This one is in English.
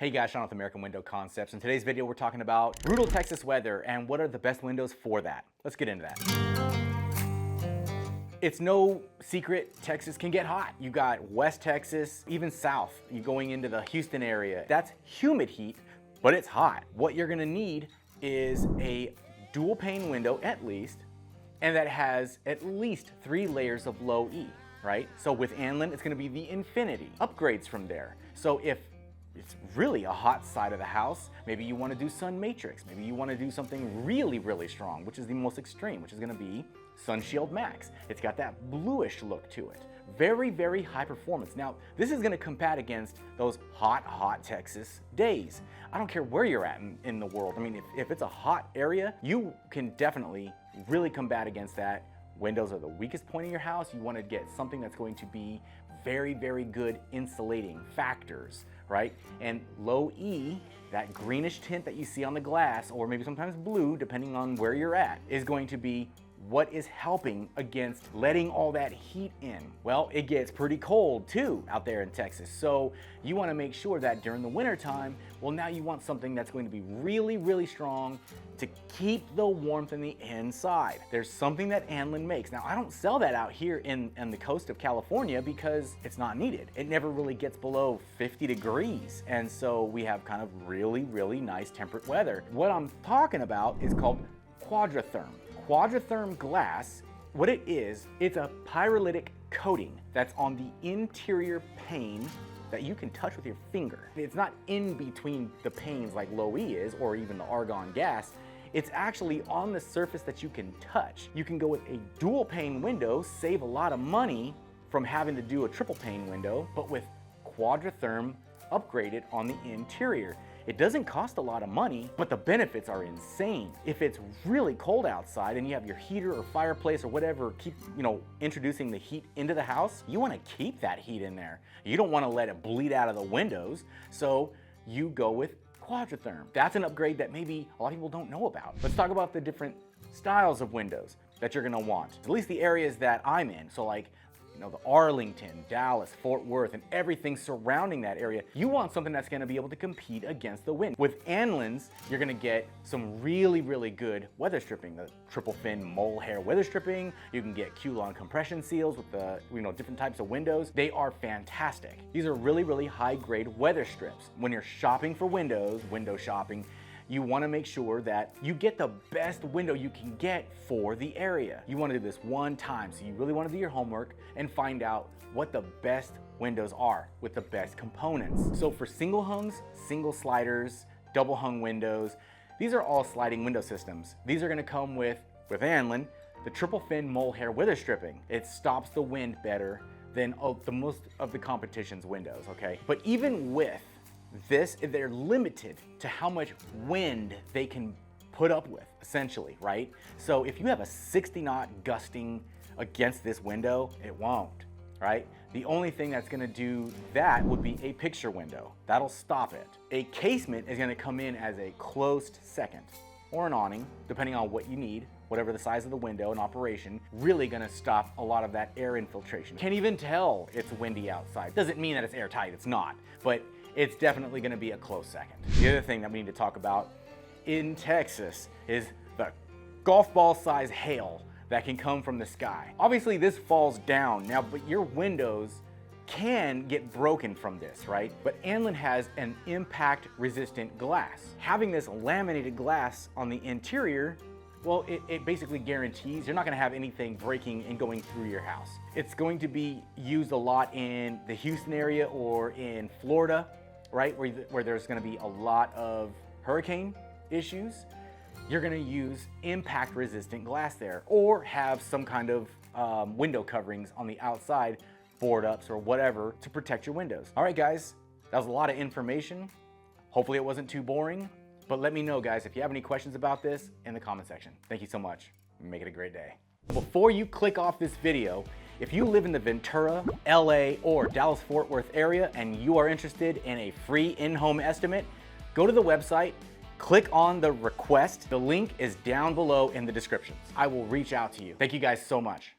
Hey guys, Sean with American Window Concepts. In today's video, we're talking about brutal Texas weather and what are the best windows for that. Let's get into that. It's no secret Texas can get hot. You got West Texas, even south. You're going into the Houston area. That's humid heat, but it's hot. What you're gonna need is a dual pane window at least, and that has at least 3 layers of low E, right? So with Anlin, it's gonna be the Infinity. Upgrades from there. So if it's really a hot side of the house, maybe you want to do Sun Matrix, maybe you want to do something really strong, which is the most extreme, which is going to be Sun Shield Max. It's got that bluish look to it. Very high performance. Now, this is going to combat against those hot Texas days. I don't care where you're at in the world. I mean, if it's a hot area, you can definitely really combat against that. Windows are the weakest point in your house. You want to get something that's going to be very good insulating factors, right? And low E, that greenish tint that you see on the glass, or maybe sometimes blue, depending on where you're at, is going to be what is helping against letting all that heat in. Well, it gets pretty cold too out there in Texas. So you want to make sure that during the winter time, well, now you want something that's going to be really strong to keep the warmth in the inside. There's something that Anlin makes. Now, I don't sell that out here in the coast of California because it's not needed. It never really gets below 50 degrees. And so we have kind of really nice temperate weather. What I'm talking about is called QuadroTherm. QuadroTherm glass, what it is, it's a pyrolytic coating that's on the interior pane that you can touch with your finger. It's not in between the panes like low E is, or even the argon gas. It's actually on the surface that you can touch. You can go with a dual pane window, save a lot of money from having to do a triple pane window, but with QuadroTherm upgraded on the interior. It doesn't cost a lot of money, but the benefits are insane. If it's really cold outside and you have your heater or fireplace or whatever, keep introducing the heat into the house, you want to keep that heat in there. You don't want to let it bleed out of the windows, so you go with QuadroTherm. That's an upgrade that maybe a lot of people don't know about. Let's talk about the different styles of windows that you're gonna want. At least the areas that I'm in, so like the Arlington, Dallas, Fort Worth, and everything surrounding that area, you want something that's gonna be able to compete against the wind. With Anlin's, you're gonna get some really good weather stripping. The triple fin mole hair weather stripping. You can get Q-Lon compression seals with the different types of windows. They are fantastic. These are really high grade weather strips. When you're shopping for windows, window shopping, you want to make sure that you get the best window you can get for the area. You want to do this one time, so you really want to do your homework and find out what the best windows are with the best components. So for single hungs, single sliders, double hung windows, these are all sliding window systems. These are going to come with Anlin, the triple fin mole hair weather stripping. It stops the wind better than the most of the competition's windows, okay? But even with this, they're limited to how much wind they can put up with, essentially, right? So if you have a 60-knot gusting against this window, it won't, right? The only thing that's gonna do that would be a picture window. That'll stop it. A casement is gonna come in as a closed second, or an awning, depending on what you need, whatever the size of the window in operation, really gonna stop a lot of that air infiltration. Can't even tell it's windy outside. Doesn't mean that it's airtight, it's not, but it's definitely gonna be a close second. The other thing that we need to talk about in Texas is the golf ball size hail that can come from the sky. Obviously this falls down now, but your windows can get broken from this, right? But Anlin has an impact resistant glass. Having this laminated glass on the interior, well, it basically guarantees you're not gonna have anything breaking and going through your house. It's going to be used a lot in the Houston area or in Florida, right? Where there's gonna be a lot of hurricane issues. You're gonna use impact resistant glass there, or have some kind of window coverings on the outside, board ups or whatever, to protect your windows. All right, guys, that was a lot of information. Hopefully it wasn't too boring. But let me know, guys, if you have any questions about this in the comment section. Thank you so much. Make it a great day. Before you click off this video, if you live in the Ventura, LA, or Dallas-Fort Worth area and you are interested in a free in-home estimate, go to the website, click on the request. The link is down below in the descriptions. I will reach out to you. Thank you guys so much.